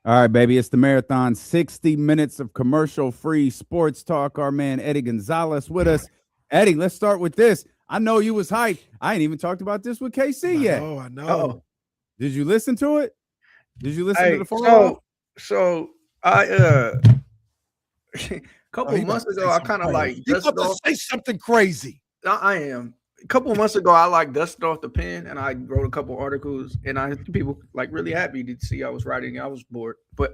All right, baby. It's the marathon. 60 minutes of commercial-free sports talk. Our man Eddie Gonzalez with us. Eddie, let's start with this. I know you was hyped. I ain't even talked about this with KC yet. I know. Oh, Did you listen to it? Did you listen to hey, the fall off? so I a Oh, couple he of about months to say ago I something kind of crazy. like He about dusted to off. say something crazy. I am. A couple of months ago I like dusted off the pen and I wrote a couple articles and I had people like really happy to see I was writing. I was bored, but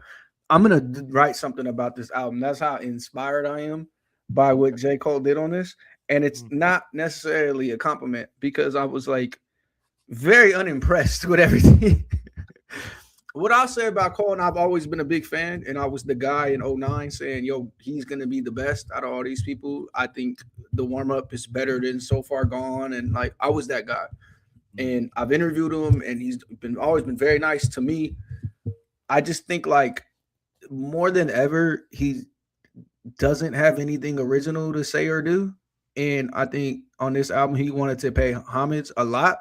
I'm gonna write something about this album. That's how inspired I am by what J. Cole did on this, and it's Mm. not necessarily a compliment because I was like very unimpressed with everything. What I'll say about Cole, and I've always been a big fan, and I was the guy in '09 saying, yo, he's going to be the best out of all these people. I think the warm up is better than So Far Gone. And like, I was that guy. And I've interviewed him, and he's been always been very nice to me. I just think, like, more than ever, he doesn't have anything original to say or do. And I think on this album, he wanted to pay homage a lot,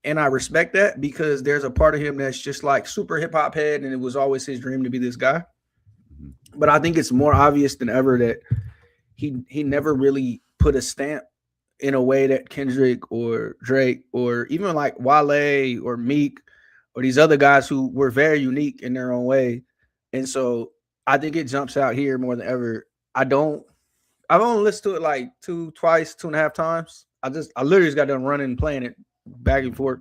and I respect that because there's a part of him that's just like super hip hop head, and it was always his dream to be this guy. Mhm. But I think it's more obvious than ever that he never really put a stamp in a way that Kendrick or Drake or even like Wale or Meek or these other guys who were very unique in their own way. And so I think it jumps out here more than ever. I don't. I've only listened to it like twice, 2.5 times. I literally just got done running and playing it back and forth.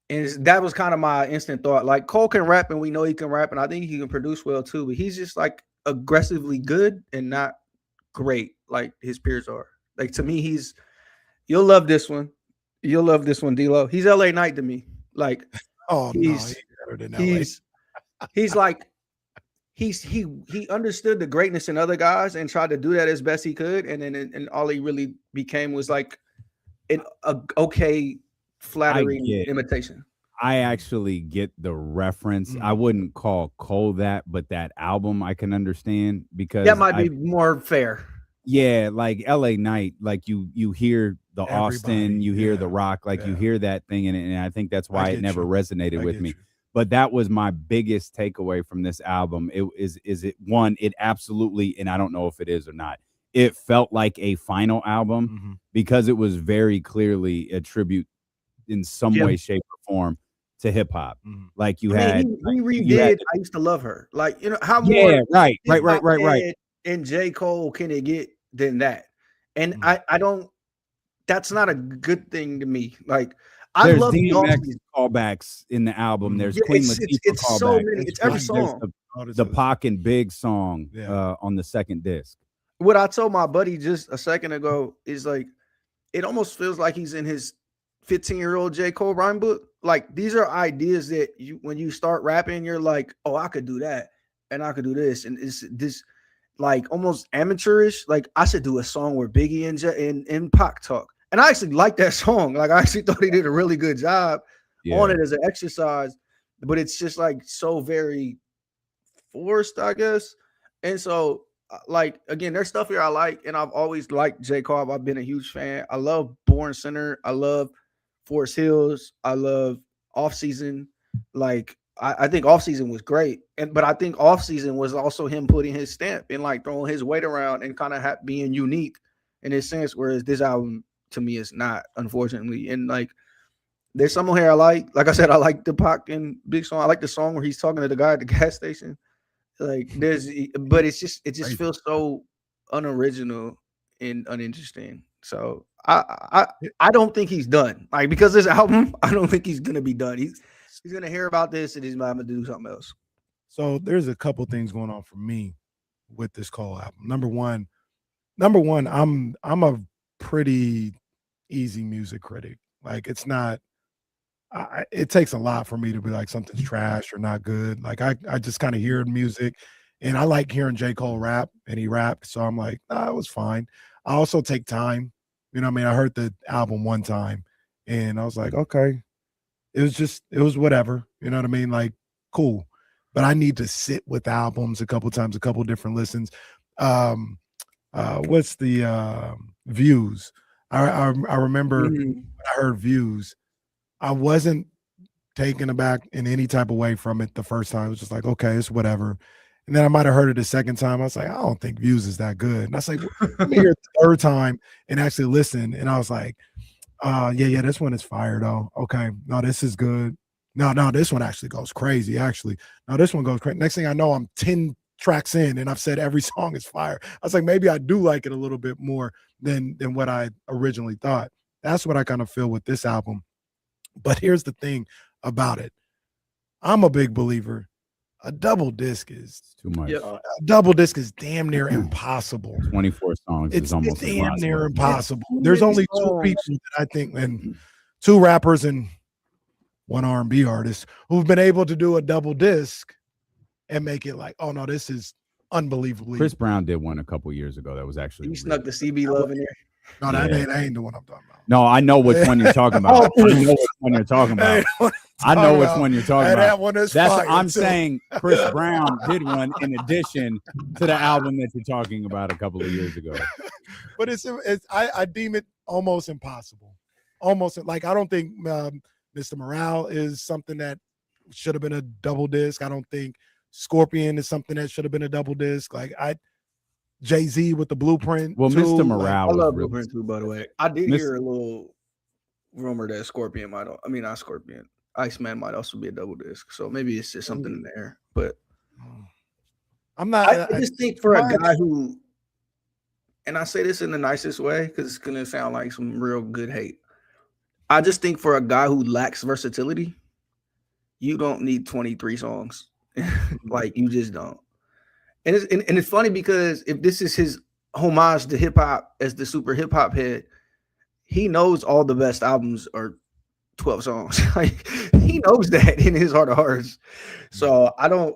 And that was kind of my instant thought. Like Cole can rap, and we know he can rap, and I think he can produce well too. But he's just like aggressively good and not great like his peers are. Like to me, you'll love this one. You'll love this one, D'Lo. He's LA Knight to me. Like Oh no, he's he's better than LA. he's he's like he understood the greatness in other guys and tried to do that as best he could, and then and all he really became was like an a okay I flattering get imitation. I actually get the reference. I Mm. wouldn't call Cole that, but that album I can understand That because might be more fair. yeah, like LA Knight, like you hear the Austin, Everybody, you hear the yeah, rock, like you yeah. hear that thing in it, and I think that's I why it get never you. resonated I with get me. you. But that was my biggest takeaway from this album. Is it one, it absolutely, and I don't know if it is or not, it felt like a final album Hmm. because it was very clearly a tribute in some Yeah. way, shape, or form to hip hop. Hmm. Like you I mean, had he you had redid I Used to Love Her. Like, how more yeah, right, hip right, right, hop right, right. head and J. Cole can it get than that? And Hmm. I don't that's not a good thing to me. Like, I There's love the off DMX season. callbacks in the album. Hmm. There's Yeah, Queen Latifah it's so callback. many, It's it's every There's right. there's song. Oh, this the is Pac and Big song yeah. on the second disc. What I told my buddy just a second ago is like it almost feels like he's in his 15-year-old J. Cole rhyme book. Like these are ideas that you when you start rapping, you're like, oh, I could do that and I could do this. And it's this like almost amateurish. Like I should do a song where Biggie and Pac talk. And I actually like that song. Like I actually thought he did a really good job on Yeah. it as an exercise, but it's just like so very forced, I guess. And so, like again, there's stuff here I like, and I've always liked J. Cole. I've been a huge fan. I love Born Center. I love Forest Hills. I love Off Season. Like I think Off Season was great, and but I think Off Season was also him putting his stamp and like throwing his weight around and kind of being unique in his sense. Whereas this album to me is not, unfortunately. And like there's some on here I like. Like I said, I like the Pac and Big song. I like the song where he's talking to the guy at the gas station. Like but it just Crazy. feels so unoriginal and uninteresting. So I don't think he's done. Like because this album, I don't think he's gonna be done. He's gonna hear about this and he's gonna do something else. So there's a couple things going on for me with this Cole album. Number one, I'm a pretty easy music critic. Like it's not. It takes a lot for me to be like something's trash or not good. Like I just kind of hear music, and I like hearing J Cole rap, and he rapped, so I'm like, nah, it was fine. I also take time. You know, what I mean, I heard the album one time, and I was like, okay, it was whatever. You know what I mean? Like, cool. But I need to sit with albums a couple times, a couple different listens. Um, what's the views? I remember when Mhm. I heard views. I wasn't. taken aback in any type of way from it the first time. It was just like, okay, it's whatever. And then I might have heard it the second time. I was like, I don't think Views is that good. And I was like, let me hear it the third time and actually listen. And I was like, yeah, this one is fire though. Okay, no, this is good. No, this one actually goes crazy. Actually, no, this one goes crazy. Next thing I know, I'm 10 tracks in and I've said every song is fire. I was like, maybe I do like it a little bit more than what I originally thought. That's what I kind of feel with this album. But here's the thing about it. I'm a big believer. A double disc is too much. A double disc is damn near impossible. 24 songs is almost damn near impossible. There's only two people that I think, and two rappers and one R&B artist who've been able to do a double disc and make it like, oh no, this is unbelievably. Chris Brown did one a couple years ago that was actually. You snuck the CB Love in there. No, that ain't the one I'm talking about. No, I know which one you're talking about. I know which one you're talking about. I know which one you're talking about. That one is fire, I'm saying Chris Brown did one in addition to the album that you're talking about a couple of years ago. But I deem it almost impossible. Almost like I don't think Mr. Morale is something that should have been a double disc. I don't think Scorpion is something that should have been a double disc. Like Jay-Z with the Blueprint. Well, too, Mr. Morale. I love Blueprint too, by the way. I did hear a little rumor that Scorpion not Scorpion. Iceman might also be a double disc. So maybe it's just something in there. But I'm not. I just think for a guy who, and I say this in the nicest way because it's gonna sound like some real good hate. I just think for a guy who lacks versatility, you don't need 23 songs. Like you just don't. And it's funny because if this is his homage to hip hop as the super hip hop head, he knows all the best albums are 12 songs. Like he knows that in his heart of hearts. So I don't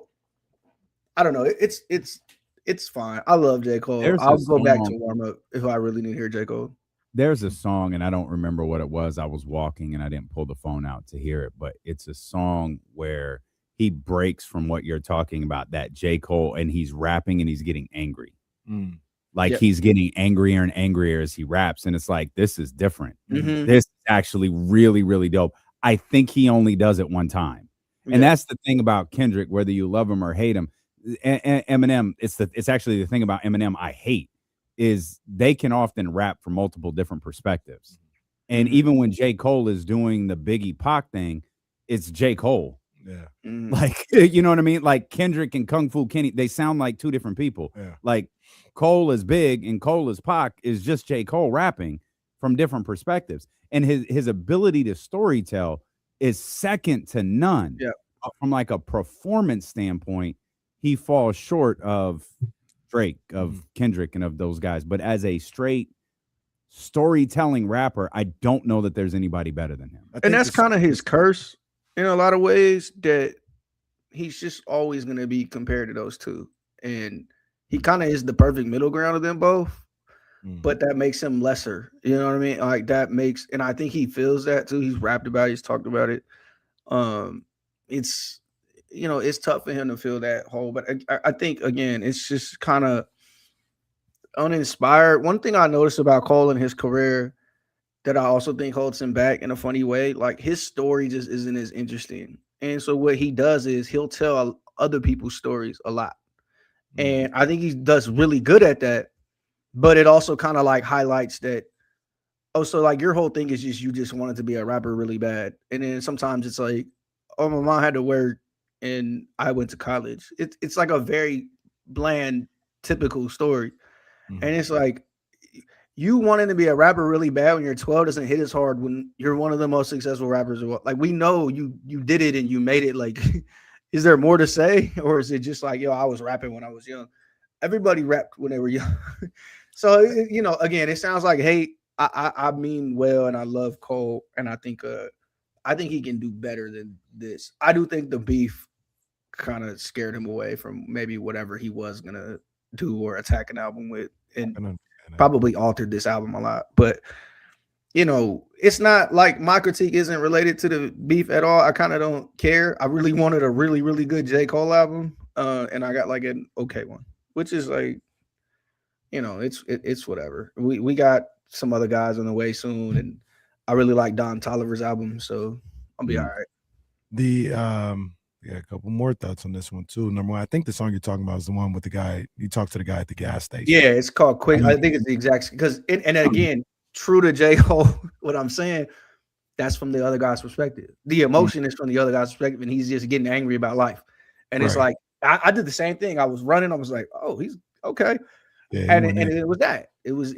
know. It's fine. I love J. Cole. I'll go back to warm up if I really need to hear J. Cole. There's a song, and I don't remember what it was. I was walking and I didn't pull the phone out to hear it, but it's a song where he breaks from what you're talking about, that J. Cole, and he's rapping and he's getting angry. Like he's getting angrier and angrier as he raps. And it's like, this is different. Mm-hmm. This is actually really, really dope. I think he only does it one time. And that's the thing about Kendrick, whether you love him or hate him. Eminem, it's actually the thing about Eminem I hate is they can often rap from multiple different perspectives. And even when J. Cole is doing the Biggie Pac thing, it's J. Cole. Yeah. Like, you know what I mean? Like Kendrick and Kung Fu Kenny, they sound like two different people. Yeah. Like Cole is Big and Cole is Pac is just J. Cole rapping from different perspectives. And his ability to storytell is second to none. Yeah. From like a performance standpoint, he falls short of Drake, of Kendrick, and of those guys. But as a straight storytelling rapper, I don't know that there's anybody better than him. And that's kind of his curse in a lot of ways, that he's just always going to be compared to those two. And he kind of is the perfect middle ground of them both, but that makes him lesser. You know what I mean? Like that makes, and I think he feels that too. He's rapped about it. He's talked about it. It's, it's tough for him to feel that hole, but I think again, it's just kind of uninspired. One thing I noticed about Cole in his career that I also think holds him back in a funny way, like his story just isn't as interesting. And so what he does is he'll tell other people's stories a lot. And I think he does really good at that, but it also kind of like highlights that, so like your whole thing is just, you just wanted to be a rapper really bad. And then sometimes it's like, oh, my mom had to work and I went to college. It's like a very bland, typical story. And it's like, you wanting to be a rapper really bad when you're 12 doesn't hit as hard when you're one of the most successful rappers. Like, we know you did it and you made it. Like, is there more to say? Or is it just like, I was rapping when I was young? Everybody rapped when they were young. So, again, it sounds like hate. I mean well, and I love Cole, and I think he can do better than this. I do think the beef kind of scared him away from maybe whatever he was going to do or attack an album with, and probably altered this album a lot. But, it's not like my critique isn't related to the beef at all. I kind of don't care. I really wanted a really, really good J. Cole album, and I got like an okay one, which is like, it's whatever. We got some other guys on the way soon, and I really like Don Toliver's album, so I'll be all right. Yeah, a couple more thoughts on this one too. Number one, I think the song you're talking about is the one with the guy. You talk to the guy at the gas station. Yeah, it's called Quick. I think it's the exact because and again, true to J. Cole, what I'm saying, that's from the other guy's perspective. The emotion is from the other guy's perspective, and he's just getting angry about life. And it's like I did the same thing. I was running. I was like, oh, he's okay. Yeah, And it was that. It was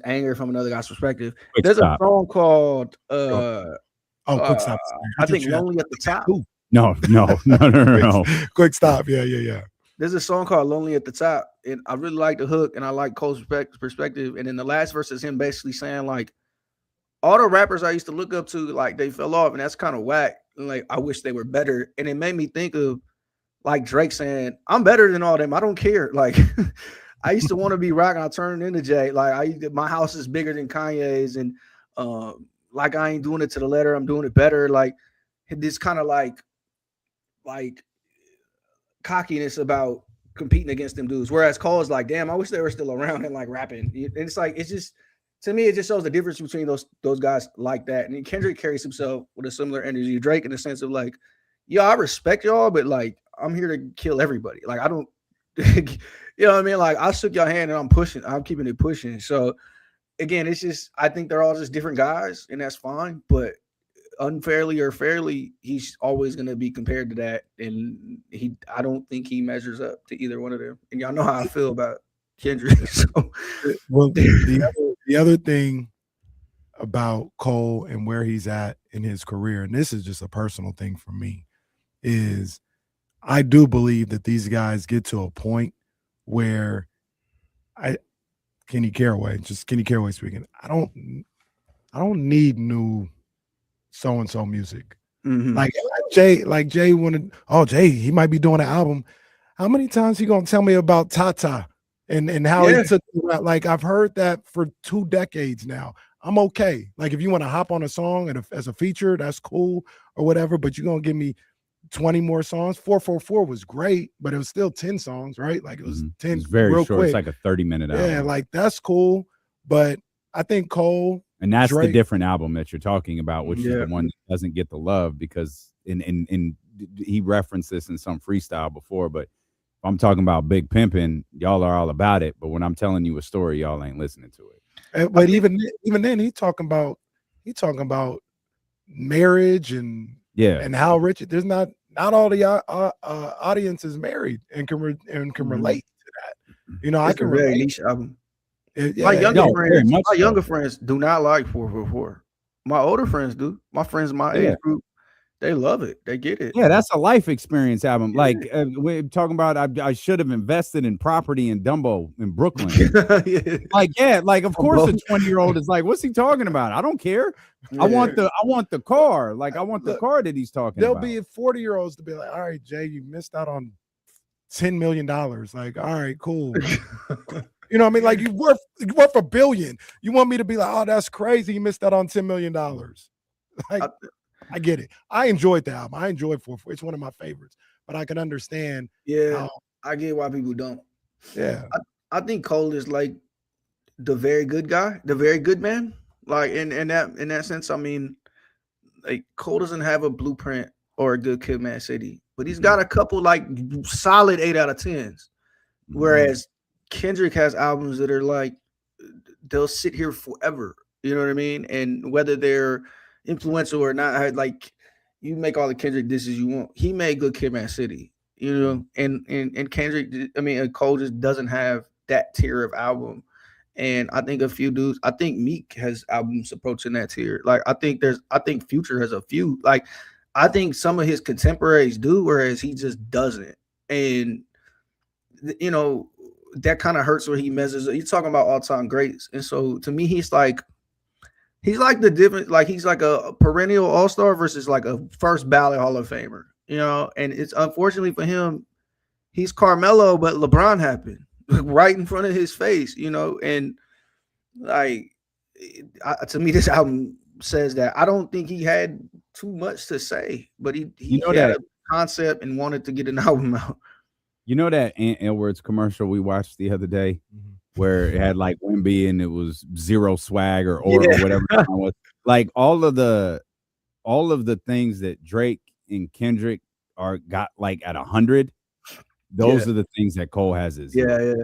anger from another guy's perspective. There's Stop. a song called Quick Stop. I think Lonely at the Top. No. Quick Stop. Yeah. There's a song called Lonely at the Top, and I really like the hook, and I like Cole's perspective. And then the last verse is him basically saying, like, all the rappers I used to look up to, like, they fell off, and that's kind of whack. And, like, I wish they were better. And it made me think of, like, Drake saying, I'm better than all them. I don't care. Like, I used to want to be rock, and I turned into Jay. Like, my house is bigger than Kanye's, and, like, I ain't doing it to the letter. I'm doing it better. Like, this kind of, like cockiness about competing against them dudes. Whereas Cole is like, damn, I wish they were still around and like rapping. And it's like, it's just, to me, it just shows the difference between those guys like that. And Kendrick carries himself with a similar energy. Drake in the sense of like, yo, I respect y'all, but like, I'm here to kill everybody. Like, I don't, you know what I mean? Like, I shook your hand and I'm keeping it pushing. So again, it's just, I think they're all just different guys, and that's fine. But unfairly or fairly, he's always going to be compared to that, and I don't think he measures up to either one of them. And y'all know how I feel about Kendrick. So. Well, the other thing about Cole and where he's at in his career, and this is just a personal thing for me, is I do believe that these guys get to a point where Kenny Caraway speaking, I don't need new so-and-so music. Mm-hmm. Like Jay wanted, Jay, he might be doing an album. How many times he gonna tell me about Tata and how he took, like, I've heard that for 2 decades now. I'm okay. Like, if you want to hop on a song as a feature, that's cool or whatever, but you're gonna give me 20 more songs. 444 was great, but it was still 10 songs, right? Like, it was 10. It's very real short. quick. It's like a 30-minute album. Yeah, like, that's cool. But I think Cole, and that's Drake, the different album that you're talking about, which is the one that doesn't get the love, because in he referenced this in some freestyle before, but if I'm talking about Big Pimpin', y'all are all about it. But when I'm telling you a story, y'all ain't listening to it. But even then, he talking about marriage and how rich. There's not all the audience is married and can relate to that. You know, it's I can a very relate. niche album. My younger friends do not like 444. My older friends do. My friends in my age group, they love it. They get it. Yeah, that's a life experience album. Like, we're talking about, I should have invested in property in Dumbo in Brooklyn. Like, of course, a 20-year-old is like, what's he talking about? I don't care. I want the car. Like, I want the car that he's talking about. There'll be 40-year-olds to be like, all right, Jay, you missed out on $10 million. Like, all right, cool. You know what I mean? Like, you're worth $1 billion. You want me to be like, oh, that's crazy. You missed out on $10 million. Like, I get it. I enjoyed the album. I enjoyed 444. It's one of my favorites. But I can understand. Yeah, I get why people don't. Yeah. I think Cole is like the very good guy, the very good man. Like, in that sense, I mean, like, Cole doesn't have a blueprint or a good Kid, Mad City, but he's got a couple like solid 8 out of 10s. Whereas Kendrick has albums that are like, they'll sit here forever. You know what I mean? And whether they're influential or not, like, you make all the Kendrick disses you want. He made good Kid, Mad City, you know, and Kendrick, Cole just doesn't have that tier of album. And I think a few dudes, I think Meek has albums approaching that tier. Like, I think Future has a few. Like, I think some of his contemporaries do, whereas he just doesn't. And, you know, that kind of hurts where he measures. He's talking about all-time greats. And so to me, he's like the difference, like, he's like a perennial all-star versus like a first ballot Hall of Famer, you know. And it's unfortunately for him, he's Carmelo, but LeBron happened right in front of his face, you know. And like, to me, this album says that. I don't think he had too much to say, but he had a concept and wanted to get an album out. You know that Aunt Edwards commercial we watched the other day, where it had like Wemby and it was zero swag or whatever it was. Like, all of the things that Drake and Kendrick got like at 100, those are the things that Cole has at 0. Yeah.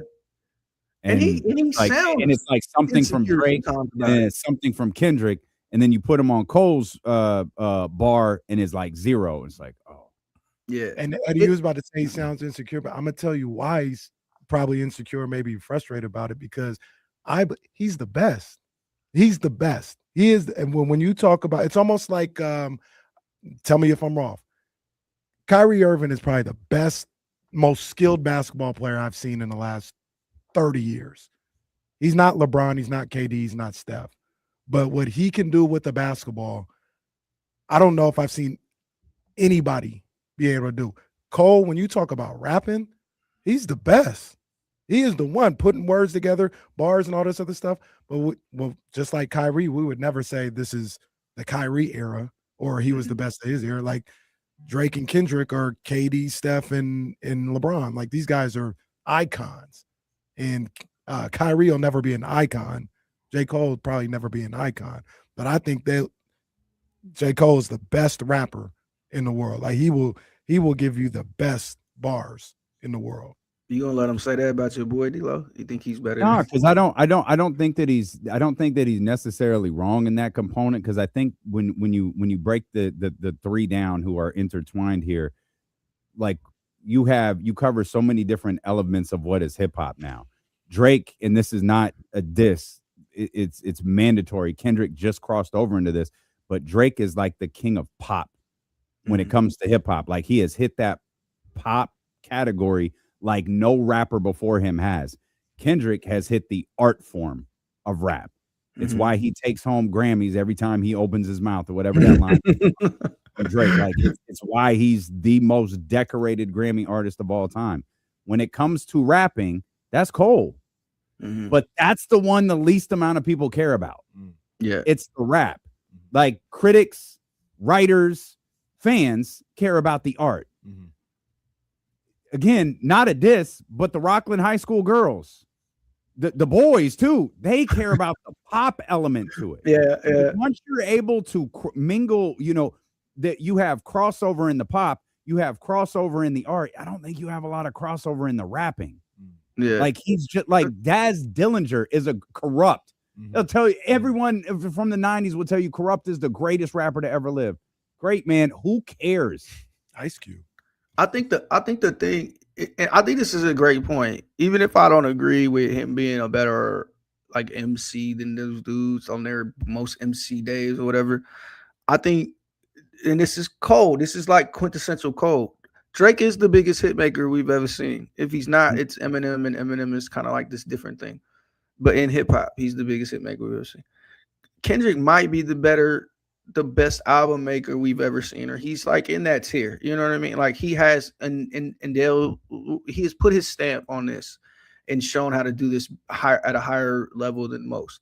And he sounds and it's like something from insecure Drake, sometimes and about then it. it's something from Kendrick, and then you put him on Cole's bar, and it's like 0. It's like, oh, Yeah. And Eddie was about to say he sounds insecure, but I'm gonna tell you why he's probably insecure, maybe frustrated about it, because he's the best. He's the best. He is, and when you talk about, it's almost like, tell me if I'm wrong. Kyrie Irving is probably the best, most skilled basketball player I've seen in the last 30 years. He's not LeBron, he's not KD, he's not Steph. But what he can do with the basketball, I don't know if I've seen anybody be able to do. Cole, when you talk about rapping, he's the best. He is the one putting words together, bars and all this other stuff. But just like Kyrie, we would never say this is the Kyrie era or he was the best of his era. Like Drake and Kendrick are KD, Steph, and LeBron. Like these guys are icons. And Kyrie will never be an icon. J. Cole will probably never be an icon. But I think that J. Cole is the best rapper in the world. Like he will give you the best bars in the world. You gonna let him say that about your boy D-Lo? You think he's better? No, because I don't think that he's necessarily wrong in that component. Because I think when you break the 3 down who are intertwined here, like you cover so many different elements of what is hip hop now. Drake, and this is not a diss, it's mandatory. Kendrick just crossed over into this, but Drake is like the king of pop when it comes to hip hop. Like he has hit that pop category like no rapper before him has. Kendrick has hit the art form of rap. It's why he takes home Grammys every time he opens his mouth or whatever that line is from Drake. Like it's why he's the most decorated Grammy artist of all time. When it comes to rapping, that's Cole. But that's the one the least amount of people care about. Yeah. It's the rap. Like critics, writers, fans care about the art. Again, not a diss, but the Rockland High School girls, the boys too, they care about the pop element to it. Yeah. Once you're able to mingle, that you have crossover in the pop, you have crossover in the art. I don't think you have a lot of crossover in the rapping. Yeah. Like he's just like Daz Dillinger is a Corrupt. They'll tell you, everyone from the 90s will tell you Corrupt is the greatest rapper to ever live. Great, man. Who cares? Ice Cube. I think the thing, and I think this is a great point. Even if I don't agree with him being a better like MC than those dudes on their most MC days or whatever, I think, and this is Cole. This is like quintessential Cole. Drake is the biggest hit maker we've ever seen. If he's not, it's Eminem, and Eminem is kind of like this different thing. But in hip hop, he's the biggest hit maker we've ever seen. Kendrick might be the best album maker we've ever seen, or he's like in that tier. You know what I mean? Like he has, and he has put his stamp on this and shown how to do this at a higher level than most.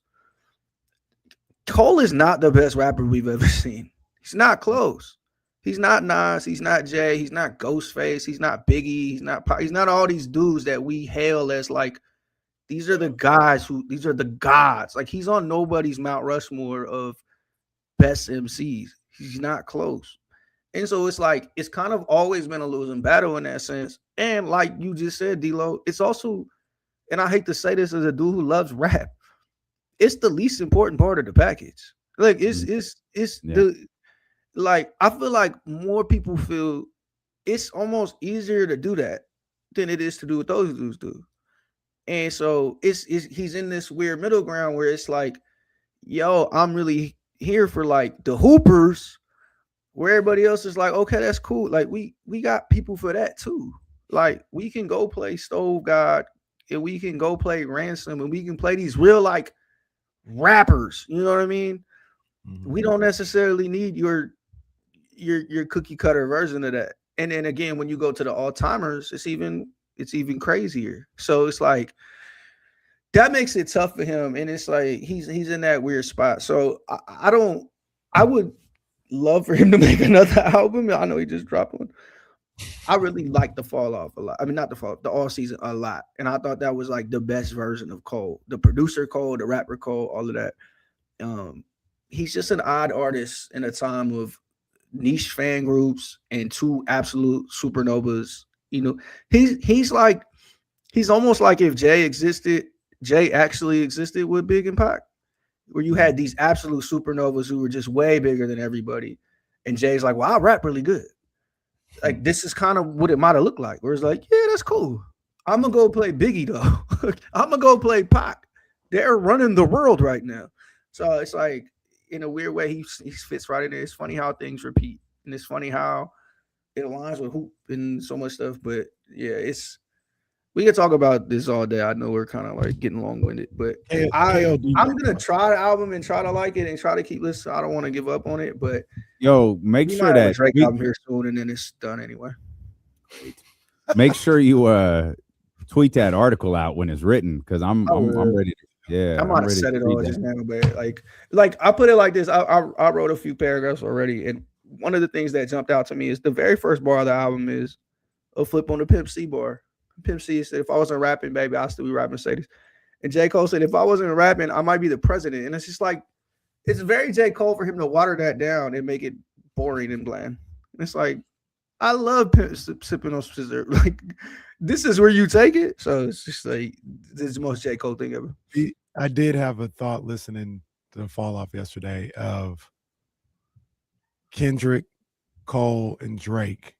Cole is not the best rapper we've ever seen. He's not close. He's not Nas. He's not Jay. He's not Ghostface. He's not Biggie. He's not all these dudes that we hail as like, these are the guys these are the gods. Like he's on nobody's Mount Rushmore of best MCs. He's not close. And so it's like, it's kind of always been a losing battle in that sense. And like you just said, D-Lo, it's also, and I hate to say this as a dude who loves rap, it's the least important part of the package. Like like I feel like more people feel it's almost easier to do that than it is to do what those dudes do. And so he's in this weird middle ground where it's like, yo, I'm really here for like the hoopers, where everybody else is like, okay, that's cool. Like we got people for that too. Like we can go play Stove God, and we can go play Ransom, and we can play these real like rappers. You know what I mean? We don't necessarily need your cookie cutter version of that. And then again, when you go to the all timers, it's even crazier. So it's like that makes it tough for him, and it's like he's in that weird spot. So I would love for him to make another album. I know he just dropped one. I really like the Fall Off a lot. I mean, not the Fall, the All Season a lot. And I thought that was like the best version of Cole, the producer Cole, the rapper Cole, all of that. He's just an odd artist in a time of niche fan groups and 2 absolute supernovas. You know, he's almost like if Jay actually existed with Big and Pac, where you had these absolute supernovas who were just way bigger than everybody. And Jay's like, well, I rap really good. Like, this is kind of what it might have looked like. Where it's like, yeah, that's cool. I'm going to go play Biggie, though. I'm going to go play Pac. They're running the world right now. So it's like, in a weird way, he fits right in there. It's funny how things repeat. And it's funny how it aligns with Hoop and so much stuff. But, yeah, we can talk about this all day. I know we're kind of like getting long-winded, but I'm gonna try the album and try to like it and try to keep listening. I don't want to give up on it, but make sure that Drake album here soon, and then it's done anyway. Make sure you tweet that article out when it's written, because I'm ready. I might have said it all just now, but like I put it like this. I wrote a few paragraphs already, and one of the things that jumped out to me is the very first bar of the album is a flip on the Pimp C bar. Pimp C said, if I wasn't rapping, baby, I'd still be rapping Mercedes. And J. Cole said, if I wasn't rapping, I might be the president. And it's just like, it's very J. Cole for him to water that down and make it boring and bland. And it's like, I love sipping on scissor. Like, this is where you take it. So it's just like, this is the most J. Cole thing ever. I did have a thought listening to the fall off yesterday of Kendrick, Cole, and Drake.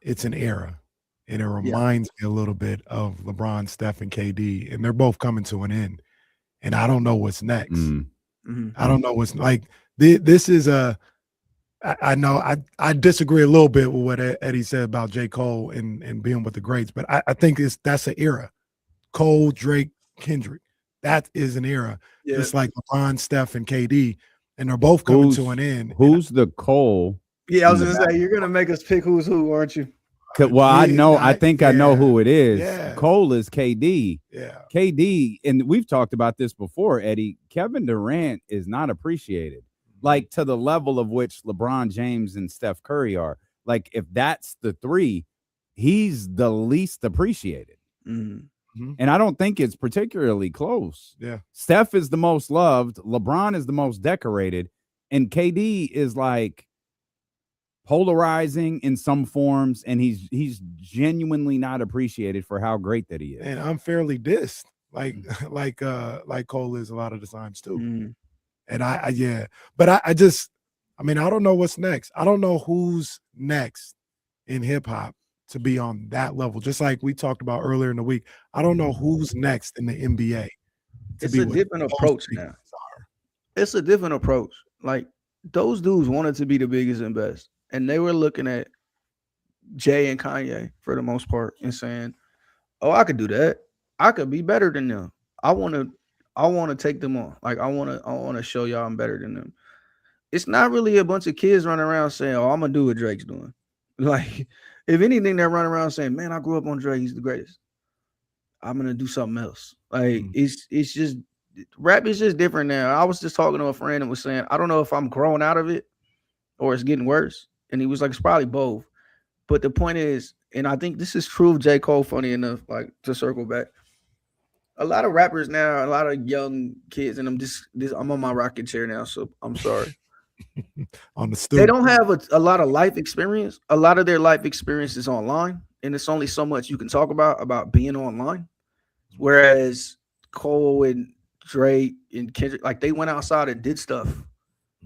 It's an era. And it reminds me a little bit of LeBron, Steph, and KD. And they're both coming to an end. And I don't know what's next. Mm-hmm. I don't know what's like. This is I know I disagree a little bit with what Eddie said about J. Cole and being with the greats. But I think that's an era. Cole, Drake, Kendrick. That is an era. Yeah. Just like LeBron, Steph, and KD. And they're both coming to an end. Who's the Cole? Yeah, I was going to say, you're going to make us pick who's who, aren't you? Well, I know. I think I know who it is. Yeah. Cole is KD. Yeah. KD, and we've talked about this before, Eddie. Kevin Durant is not appreciated, like to the level of which LeBron James and Steph Curry are. Like, if that's the three, he's the least appreciated. Mm-hmm. And I don't think it's particularly close. Yeah. Steph is the most loved. LeBron is the most decorated. And KD is like polarizing in some forms, and he's genuinely not appreciated for how great that he is. And unfairly dissed, like Cole is a lot of the times too. Mm. And but I don't know what's next. I don't know who's next in hip hop to be on that level. Just like we talked about earlier in the week, I don't know who's next in the NBA. It's a different approach now. It's a different approach. Like, those dudes wanted to be the biggest and best. And they were looking at Jay and Kanye for the most part and saying, "Oh, I could do that. I could be better than them. I want to take them on. Like, I want to show y'all I'm better than them." It's not really a bunch of kids running around saying, "Oh, I'm gonna do what Drake's doing." Like, if anything, they're running around saying, "Man, I grew up on Drake. He's the greatest. I'm gonna do something else." Like, it's just rap is just different now. I was just talking to a friend and was saying, I don't know if I'm growing out of it or it's getting worse. And he was like, it's probably both. But the point is, and I think this is true of J. Cole, funny enough, like, to circle back. A lot of rappers now, a lot of young kids, and I'm on my rocking chair now, so I'm sorry. On the stool. They don't have a lot of life experience. A lot of their life experience is online, and it's only so much you can talk about being online. Whereas Cole and Drake and Kendrick, like, they went outside and did stuff.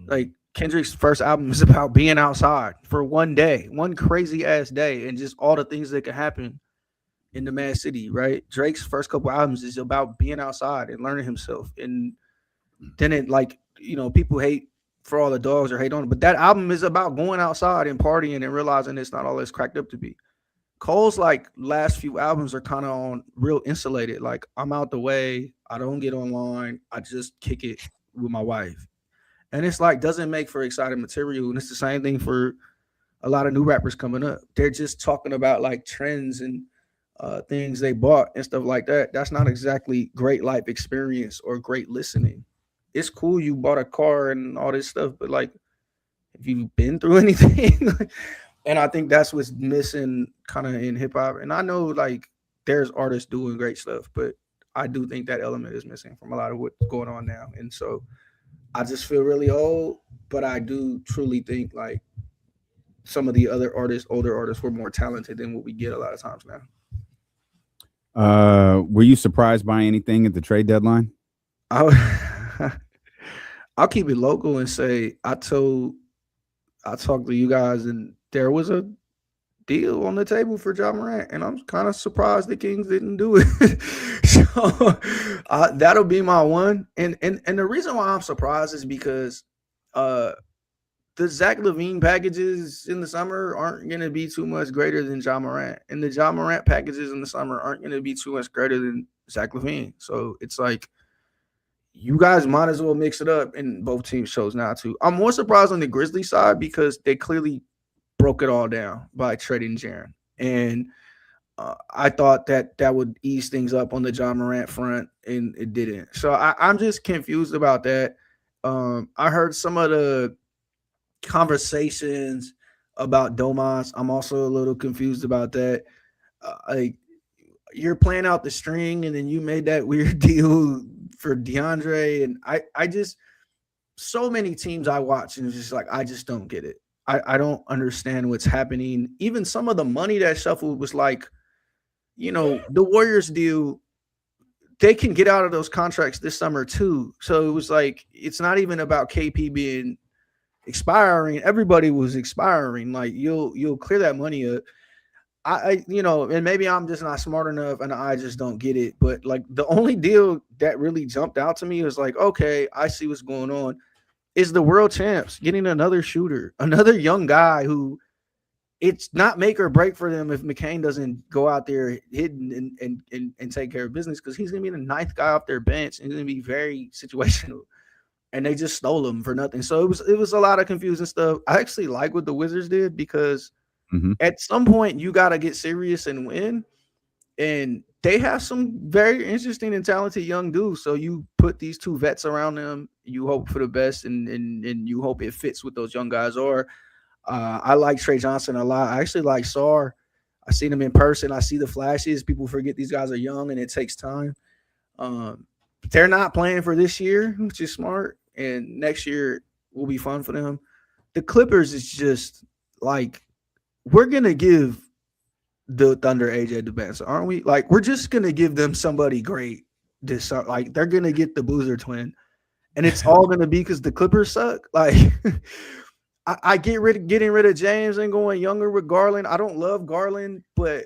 Like, Kendrick's first album is about being outside for one day, one crazy ass day, and just all the things that can happen in the mad city, right? Drake's first couple albums is about being outside and learning himself. And then it, like, people hate For All the Dogs or hate on it, but that album is about going outside and partying and realizing it's not all it's cracked up to be. Cole's like last few albums are kind of on real insulated. Like, I'm out the way. I don't get online. I just kick it with my wife. And it's like, doesn't make for exciting material. And it's the same thing for a lot of new rappers coming up. They're just talking about like trends and things they bought and stuff like that. That's not exactly great life experience or great listening. It's cool you bought a car and all this stuff, but like, have you been through anything? And I think that's what's missing kind of in hip hop. And I know like there's artists doing great stuff, but I do think that element is missing from a lot of what's going on now. And so I just feel really old, but I do truly think like some of the other artists, older artists, were more talented than what we get a lot of times now. Were you surprised by anything at the trade deadline? I'll, I'll keep it local and say I talked to you guys and there was a deal on the table for John Morant, and I'm kind of surprised the Kings didn't do it. So that'll be my one. And the reason why I'm surprised is because uh the Zach LaVine packages in the summer aren't going to be too much greater than John Morant, and the John Morant packages in the summer aren't going to be too much greater than Zach LaVine. So it's like you guys might as well mix it up, and both teams chose not to. I'm more surprised on the Grizzlies side because they clearly broke it all down by trading Jaren, and I thought that would ease things up on the John Morant front, and it didn't. So I'm just confused about that. I heard some of the conversations about Domas. I'm also a little confused about that. Like you're playing out the string, and then you made that weird deal for DeAndre, and I just so many teams I watch, and it's just like I just don't get it. I don't understand what's happening. Even some of the money that shuffled was like, the Warriors deal. They can get out of those contracts this summer too. So it was like it's not even about KP being expiring. Everybody was expiring. Like you'll clear that money up. And maybe I'm just not smart enough and I just don't get it. But like the only deal that really jumped out to me was like, okay, I see what's going on. Is the world champs getting another shooter, another young guy who it's not make or break for them if McCain doesn't go out there hidden and take care of business because he's going to be the ninth guy off their bench and he's going to be very situational. And they just stole him for nothing. So it was a lot of confusing stuff. I actually like what the Wizards did because at some point you got to get serious and win. And they have some very interesting and talented young dudes. So you put these two vets around them. You hope for the best, and you hope it fits what those young guys are. I like Trey Johnson a lot. I actually like Sarr. I seen him in person. I see the flashes. People forget these guys are young, and it takes time. They're not playing for this year, which is smart. And next year will be fun for them. The Clippers is just like we're gonna give the Thunder AJ Dubance, aren't we? Like we're just gonna give them somebody great this like they're gonna get the Boozer twin, and it's all gonna be because the Clippers suck. Like I getting rid of James and going younger with Garland. I don't love Garland, but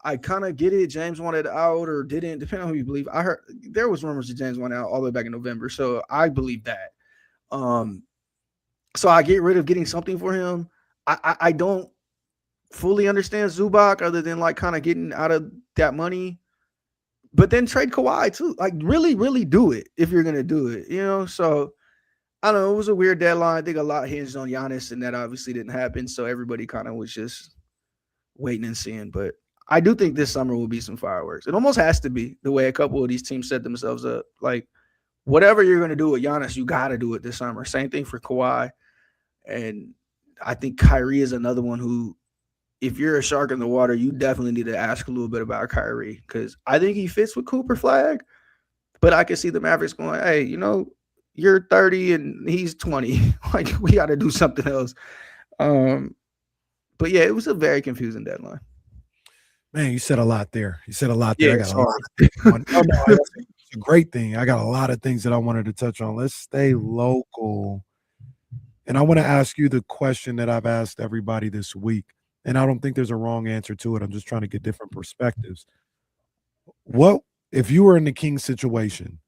I kind of get it. James wanted out or didn't, depending on who you believe. I heard there was rumors that James went out all the way back in November, so I believe that. So I get rid of getting something for him. I don't fully understand Zubac other than like kind of getting out of that money, but then trade Kawhi too. Like really, really do it if you're gonna do it, So I don't know. It was a weird deadline. I think a lot hinged on Giannis, and that obviously didn't happen. So everybody kind of was just waiting and seeing. But I do think this summer will be some fireworks. It almost has to be the way a couple of these teams set themselves up. Like whatever you're gonna do with Giannis, you got to do it this summer. Same thing for Kawhi, and I think Kyrie is another one who. If you're a shark in the water, you definitely need to ask a little bit about Kyrie because I think he fits with Cooper Flag, but I can see the Mavericks going, hey, you're 30 and he's 20. Like, we got to do something else. But, yeah, it was a very confusing deadline. Man, you said a lot there. Yeah, I got a lot. It's a great thing. I got a lot of things that I wanted to touch on. Let's stay local. And I want to ask you the question that I've asked everybody this week. And I don't think there's a wrong answer to it. I'm just trying to get different perspectives. What if you were in the Kings situation,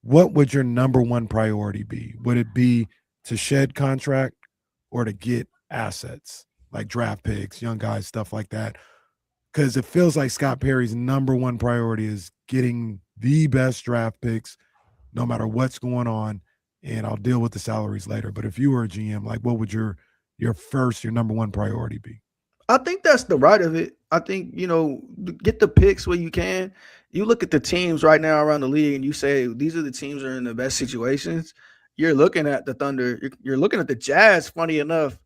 what would your number one priority be? Would it be to shed contract or to get assets like draft picks, young guys, stuff like that? Because it feels like Scott Perry's number one priority is getting the best draft picks no matter what's going on. And I'll deal with the salaries later. But if you were a GM, like what would your number one priority be? I think that's the right of it. I think, get the picks where you can. You look at the teams right now around the league and you say, these are the teams that are in the best situations. You're looking at the Thunder. You're looking at the Jazz, funny enough,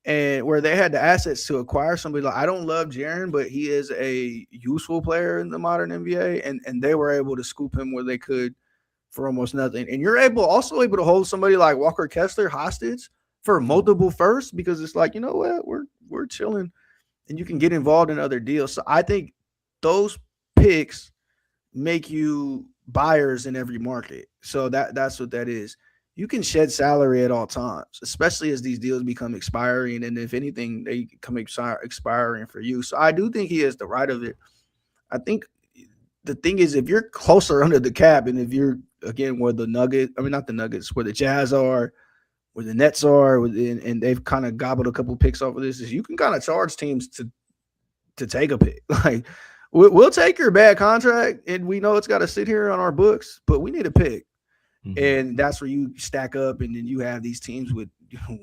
and where they had the assets to acquire somebody. Like, I don't love Jaren, but he is a useful player in the modern NBA, and they were able to scoop him where they could for almost nothing. And you're also able to hold somebody like Walker Kessler hostage for multiple firsts because it's like, you know what, we're chilling and you can get involved in other deals. So I think those picks make you buyers in every market. So that's what that is. You can shed salary at all times, especially as these deals become expiring. And if anything, they come expiring for you. So I do think he has the right of it. I think the thing is, if you're closer under the cap and if you're, again, where the Nuggets, I mean, not the Nuggets, where the Jazz are, where the Nets are, and they've kind of gobbled a couple picks off of this, is you can kind of charge teams to take a pick. Like, we'll take your bad contract, and we know it's got to sit here on our books, but we need a pick. Mm-hmm. And that's where you stack up, and then you have these teams with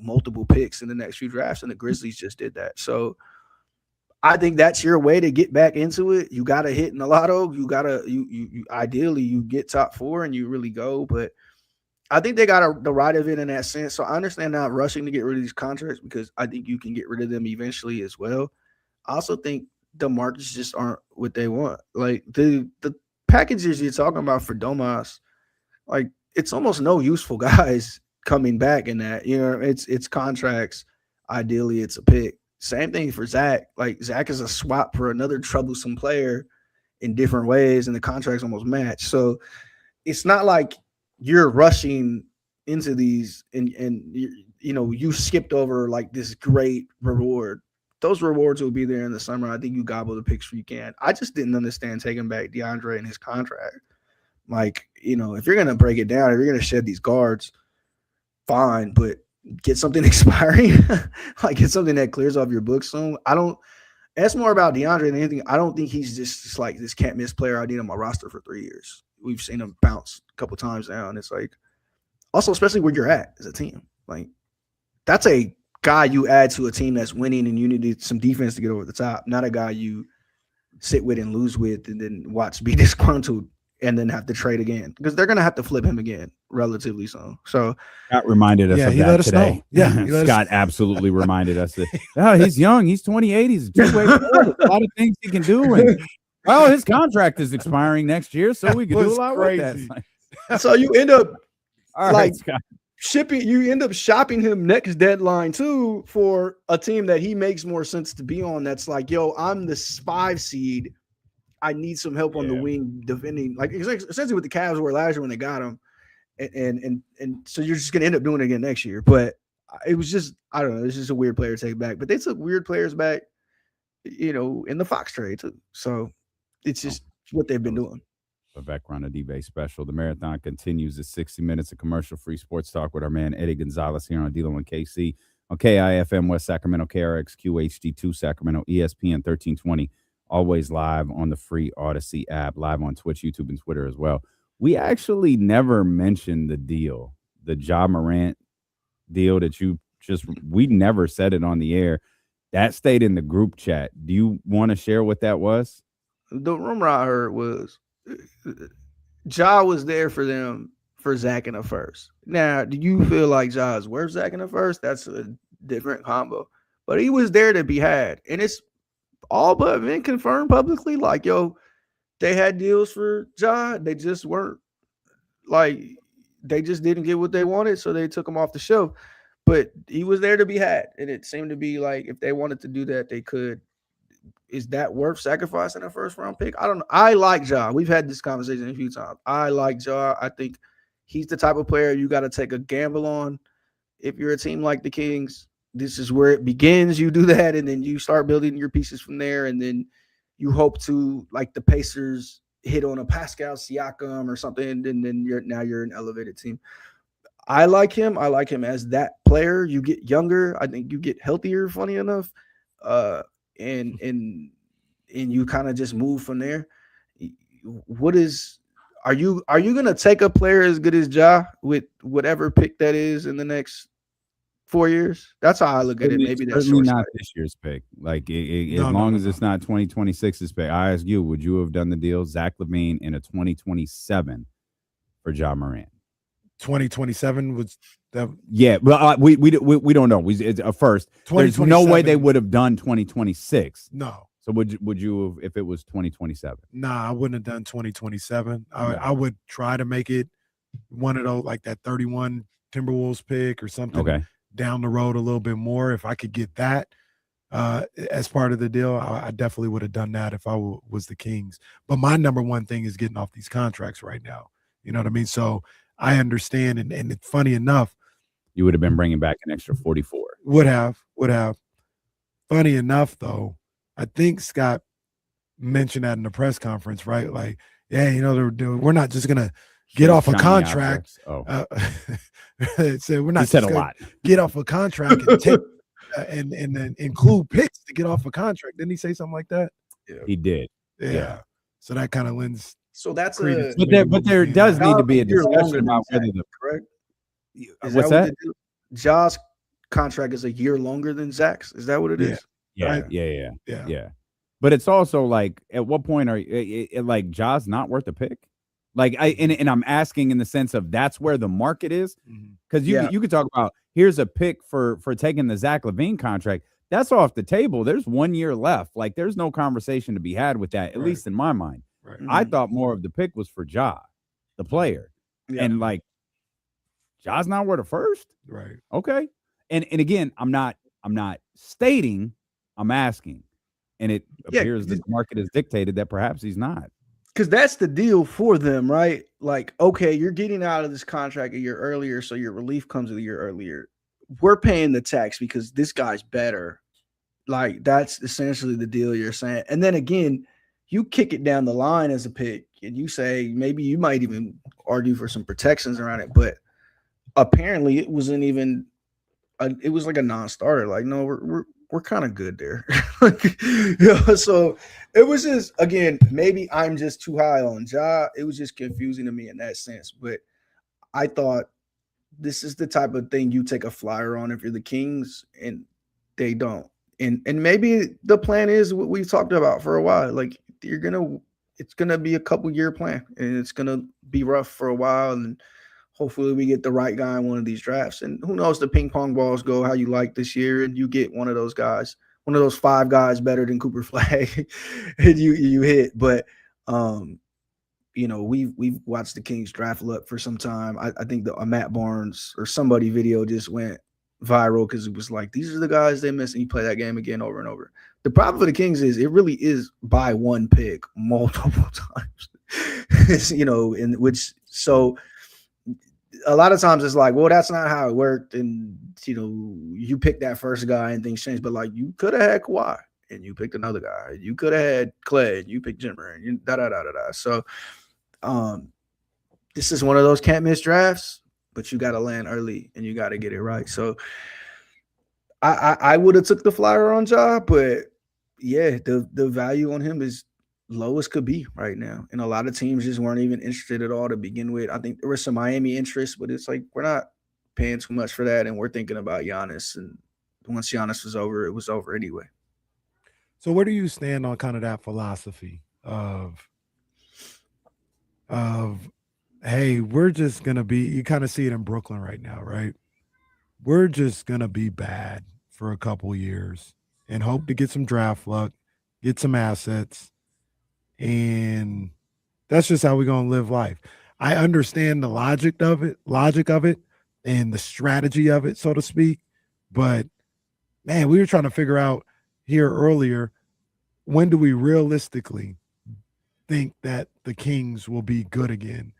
multiple picks in the next few drafts, and the Grizzlies just did that. So I think that's your way to get back into it. You got to hit in the lotto. You got to you ideally you get top 4 and you really go, but I think they got the right of it in that sense. So I understand not rushing to get rid of these contracts because I think you can get rid of them eventually as well. I also think the markets just aren't what they want. Like the packages you're talking about for Domas, like it's almost no useful guys coming back in that. You know, it's contracts. Ideally, it's a pick. Same thing for Zach. Like Zach is a swap for another troublesome player in different ways, and the contracts almost match. So it's not like you're rushing into these and you skipped over like this great reward. Those rewards will be there in the summer. I think you gobble the picks you can. I just didn't understand taking back DeAndre and his contract. Like, if you're going to break it down, if you're going to shed these guards, fine, but get something expiring, like get something that clears off your book soon. That's more about DeAndre than anything. I don't think he's just like this can't miss player I need on my roster for 3 years. We've seen him bounce a couple times now, and it's like, also especially where you're at as a team, like that's a guy you add to a team that's winning and you need some defense to get over the top, not a guy you sit with and lose with and then watch be disgruntled and then have to trade again because they're going to have to flip him again relatively soon. So Scott reminded us of that today. Yeah, Scott absolutely reminded us that, he's young. He's 28. He's a two-way forward. A lot of things he can do. And, his contract is expiring next year, so we can do a lot with that. So you end up Scott. you end up shopping him next deadline too for a team that he makes more sense to be on. That's like, I'm the 5 seed. I need some help on the wing defending, like essentially what the Cavs were last year when they got him, and so you're just gonna end up doing it again next year. But it was just, I don't know, it's just a weird player to take back. But they took weird players back, in the Fox trade too. So it's just what they've been doing. Vivek Ranadive special. The marathon continues at 60 minutes of commercial-free sports talk with our man Eddie Gonzalez here on D-Lo and KC on KIFM West Sacramento, KRXQ HD2 Sacramento, ESPN 1320. Always live on the free Odyssey app, live on Twitch, YouTube, and Twitter as well. We actually never mentioned the Ja Morant deal that we never said it on the air. That stayed in the group chat. Do you want to share what that was? The rumor I heard was Ja was there for them for Zach in the first. Now, do you feel like Ja is worth Zach in the first? That's a different combo. But he was there to be had. And it's all but been confirmed publicly. Like, they had deals for Ja. They just weren't they just didn't get what they wanted, so they took him off the shelf. But he was there to be had. And it seemed to be like if they wanted to do that, they could. Is that worth sacrificing a first-round pick? I don't know. I like Ja. We've had this conversation a few times. I like Ja. I think he's the type of player you got to take a gamble on. If you're a team like the Kings, this is where it begins. You do that, and then you start building your pieces from there, and then you hope to, like the Pacers, hit on a Pascal Siakam or something, and then you're an elevated team. I like him. I like him as that player. You get younger. I think you get healthier, funny enough. And you kind of just move from there. Are you gonna take a player as good as Ja with whatever pick that is in the next 4 years? That's how I look at it. Maybe that's not this year's pick. Like as long as it's not 2026's pick. I ask you, would you have done the deal Zach LaVine in a 2027 for Ja Morant? 2027 was that? Yeah, but we don't know. It's a first. There's no way they would have done 2026. No. So would you have if it was 2027? Nah, I wouldn't have done 2027. I would try to make it one of those, like that 31 Timberwolves pick or something down the road a little bit more. If I could get that as part of the deal, I definitely would have done that if I was the Kings. But my number one thing is getting off these contracts right now. You know what I mean? So I understand. And it's funny enough, you would have been bringing back an extra 44. Would have. Funny enough, though, I think Scott mentioned that in the press conference, right? Like, yeah, you know, we're not just gonna get off a contract. So we're not. He said a lot. Get off a contract and take and then include picks to get off a contract. Didn't he say something like that? Yeah, he did. Yeah. So that kind of lends. So that's but there does need to be a discussion about whether the correct. What's that? Ja's contract is a year longer than Zach's. Is that what it is? Yeah. But it's also like, at what point are like Ja's not worth a pick? Like and I'm asking in the sense of that's where the market is, because you could talk about here's a pick for taking the Zach LaVine contract. That's off the table. There's 1 year left. Like there's no conversation to be had with that, at least in my mind. Right. I thought more of the pick was for Ja, the player, and like Ja's not worth a first. Right. Okay. And again, I'm not stating, I'm asking. And it appears that the market has dictated that perhaps he's not. Because that's the deal for them, right? Like, okay, you're getting out of this contract a year earlier, so your relief comes a year earlier. We're paying the tax because this guy's better. Like, that's essentially the deal you're saying. And then again, you kick it down the line as a pick, and you say maybe you might even argue for some protections around it, but apparently it wasn't even it was like a non-starter. Like, no, we're kind of good there. So it was just, again, maybe I'm just too high on Ja. It was just confusing to me in that sense. But I thought this is the type of thing you take a flyer on if you're the Kings, and they don't. And maybe the plan is what we've talked about for a while. Like it's gonna be a couple year plan, and it's gonna be rough for a while, and hopefully we get the right guy in one of these drafts. And who knows, the ping pong balls go how you like this year, and you get one of those guys, one of those 5 guys better than Cooper Flag, and you hit. But you know, we've watched the Kings draft luck for some time. I think the Matt Barnes or somebody video just went viral because it was like, these are the guys they miss, and you play that game again over and over. The problem for the Kings is it really is by one pick multiple times. You know, in which so a lot of times it's like, well, that's not how it worked. And, you know, you pick that first guy and things change. But, like, you could have had Kawhi and you picked another guy. You could have had Clay and you picked Jimmer and you da-da-da-da-da. So this is one of those can't miss drafts, but you got to land early and you got to get it right. So I would have took the flyer on Ja, but, yeah, the value on him is low as could be right now, and a lot of teams just weren't even interested at all to begin with. I think there was some Miami interest, but it's like we're not paying too much for that, and we're thinking about Giannis. And once Giannis was over, it was over anyway. So where do you stand on kind of that philosophy of hey, we're just gonna be? You kind of see it in Brooklyn right now, right? We're just gonna be bad for a couple years and hope to get some draft luck, get some assets. And that's just how we're going to live life. I understand the logic of it and the strategy of it, so to speak. But, man, we were trying to figure out here earlier, when do we realistically think that the Kings will be good again?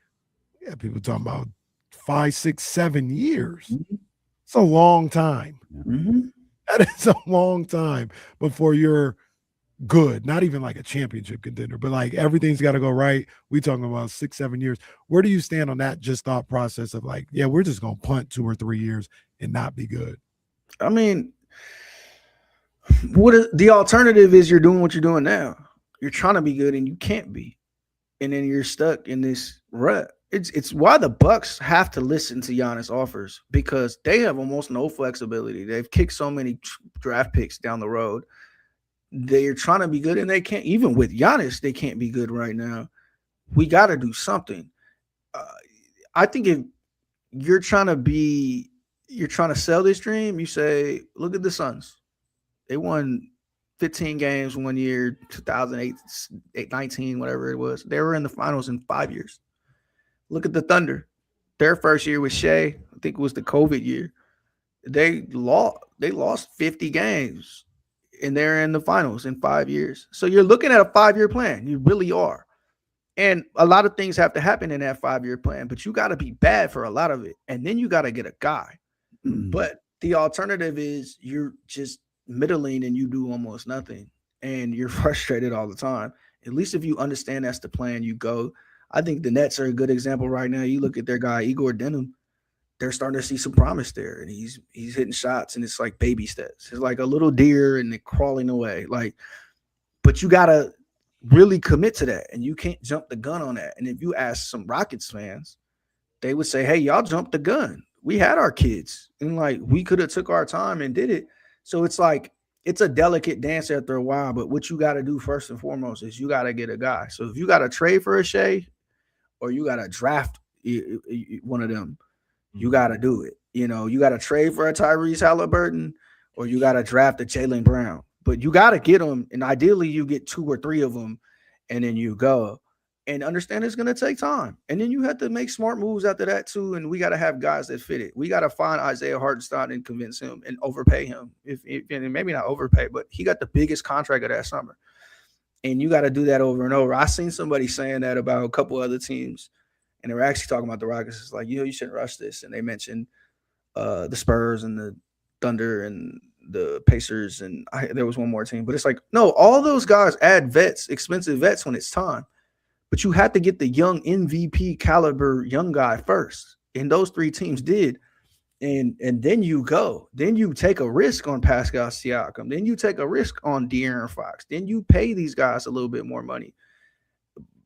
Yeah, people talking about 5, 6, 7 years. Mm-hmm. It's a long time. Mm-hmm. That is a long time before you're good, not even like a championship contender, but like everything's got to go right. We talking about 6, 7 years. Where do you stand on that just thought process of like, yeah, we're just going to punt 2 or 3 years and not be good? I mean, the alternative is you're doing what you're doing now. You're trying to be good and you can't be. And then you're stuck in this rut. It's why the Bucks have to listen to Giannis offers, because they have almost no flexibility. They've kicked so many draft picks down the road. They're trying to be good, and they can't. Even with Giannis, they can't be good right now. We got to do something. I think if you're trying to sell this dream, you say, look at the Suns. They won 15 games 1 year, 2008, 19, whatever it was. They were in the finals in 5 years. Look at the Thunder. their first year with Shea, I think it was the COVID year. They lost 50 games, and they're in the finals in 5 years. So you're looking at a 5-year plan. You really are. And a lot of things have to happen in that 5-year plan, but you got to be bad for a lot of it. And then you got to get a guy. But the alternative is you're just middling and you do almost nothing. And you're frustrated all the time. At least if you understand that's the plan, you go. I think the Nets are a good example right now. You look at their guy, Igor Denham. They're starting to see some promise there. And he's hitting shots, and it's like baby steps. It's like a little deer and they're crawling away. Like, but you got to really commit to that, and you can't jump the gun on that. And if you ask some Rockets fans, they would say, hey, y'all jumped the gun. We had our kids, and like we could have took our time and did it. So it's like it's a delicate dance after a while, but what you got to do first and foremost is you got to get a guy. So if you got to trade for a Shea or you got to draft one of them, you got to do it. You know, you got to trade for a Tyrese Halliburton or you got to draft a Jaylen Brown. But you got to get them, and ideally you get 2 or 3 of them, and then you go. And understand it's going to take time. And then you have to make smart moves after that too, and we got to have guys that fit it. We got to find Isaiah Hartenstein and convince him and overpay him. If and maybe not overpay, but he got the biggest contract of that summer. And you got to do that over and over. I seen somebody saying that about a couple other teams, and they were actually talking about the Rockets. It's like, you shouldn't rush this. And they mentioned the Spurs and the Thunder and the Pacers, and there was one more team, but it's like, no, all those guys add vets, expensive vets when it's time, but you have to get the young MVP caliber young guy first, and those 3 teams did, and then you go, then you take a risk on Pascal Siakam, then you take a risk on De'Aaron Fox, then you pay these guys a little bit more money.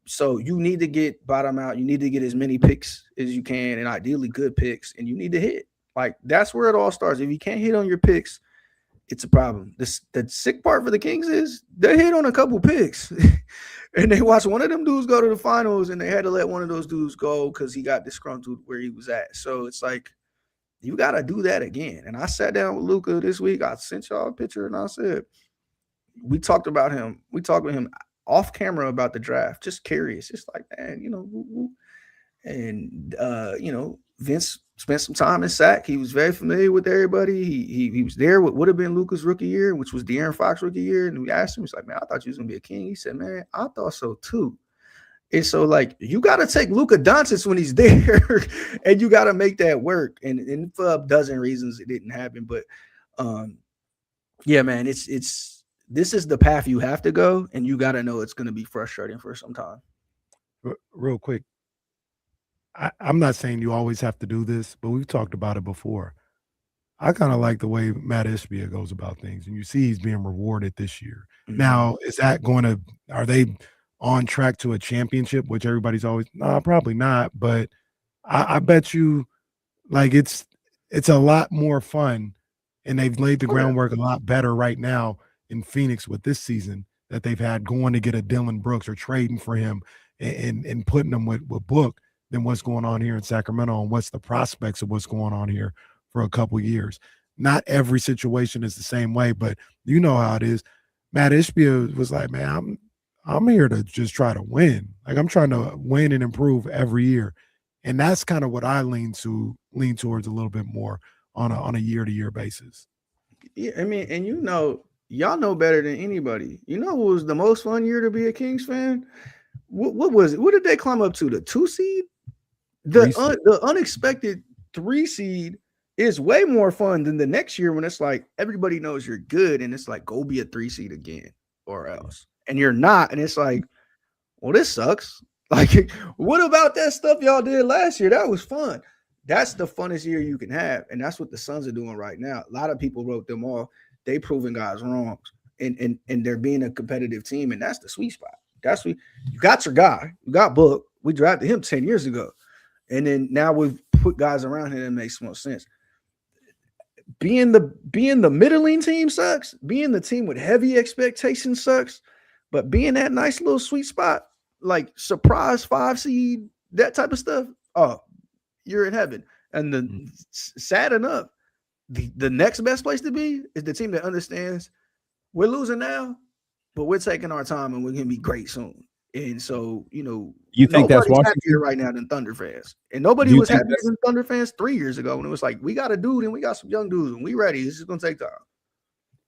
So you need to get bottom out, you need to get as many picks as you can, and ideally good picks, and you need to hit. Like, that's where it all starts. If you can't hit on your picks, it's a problem. The sick part for the Kings is they hit on a couple picks, and they watched one of them dudes go to the finals, and they had to let one of those dudes go because he got disgruntled where he was at. So it's like, you got to do that again. And I sat down with Luka this week. I sent y'all a picture, and I said, we talked about him. We talked with him off camera about the draft, just curious. Just like, man, and, Vince spent some time in Sac. He was very familiar with everybody. He was there what would have been Luka's rookie year, which was De'Aaron Fox rookie year. And we asked him, he's like, man, I thought you was going to be a king. He said, man, I thought so too. And so, like, you got to take Luka Doncic when he's there, and you got to make that work. And for a dozen reasons it didn't happen. But, yeah, man, this is the path you have to go, and you got to know it's going to be frustrating for some time. Real quick, I'm not saying you always have to do this, but we've talked about it before. I kind of like the way Matt Ishbia goes about things, and you see he's being rewarded this year. Mm-hmm. Now, are they on track to a championship, which everybody's always, no, probably not, but I bet you, like, it's a lot more fun, and they've laid the groundwork a lot better right now in Phoenix with this season that they've had going to get a Dylan Brooks or trading for him and putting them with Book than what's going on here in Sacramento and what's the prospects of what's going on here for a couple years. Not every situation is the same way, but you know how it is. Matt Ishbia was like, man, I'm here to just try to win. Like, I'm trying to win and improve every year. And that's kind of what I lean towards a little bit more on a year-to-year basis. Yeah, I mean, and y'all know better than anybody. You know what was the most fun year to be a Kings fan? What was it? What did they climb up to? The 2 seed? The unexpected 3 seed is way more fun than the next year when it's like everybody knows you're good and it's like, go be a 3 seed again or else. And you're not. And it's like, well, this sucks. Like, what about that stuff y'all did last year? That was fun. That's the funnest year you can have. And that's what the Suns are doing right now. A lot of people wrote them off. They proving guys wrong. And they're being a competitive team. And that's the sweet spot. You got your guy. You got Book. We drafted him 10 years ago. And then now we've put guys around him that makes more sense. Being the middling team sucks. Being the team with heavy expectations sucks. But being that nice little sweet spot, like surprise 5 seed, that type of stuff, oh, you're in heaven. And sad enough, the next best place to be is the team that understands we're losing now, but we're taking our time and we're going to be great soon. And so, you think that's nobody's Washington happier right now than Thunder fans. And nobody Do you was think happier than Thunder fans 3 years ago when it was like, we got a dude and we got some young dudes and we ready. This is going to take time.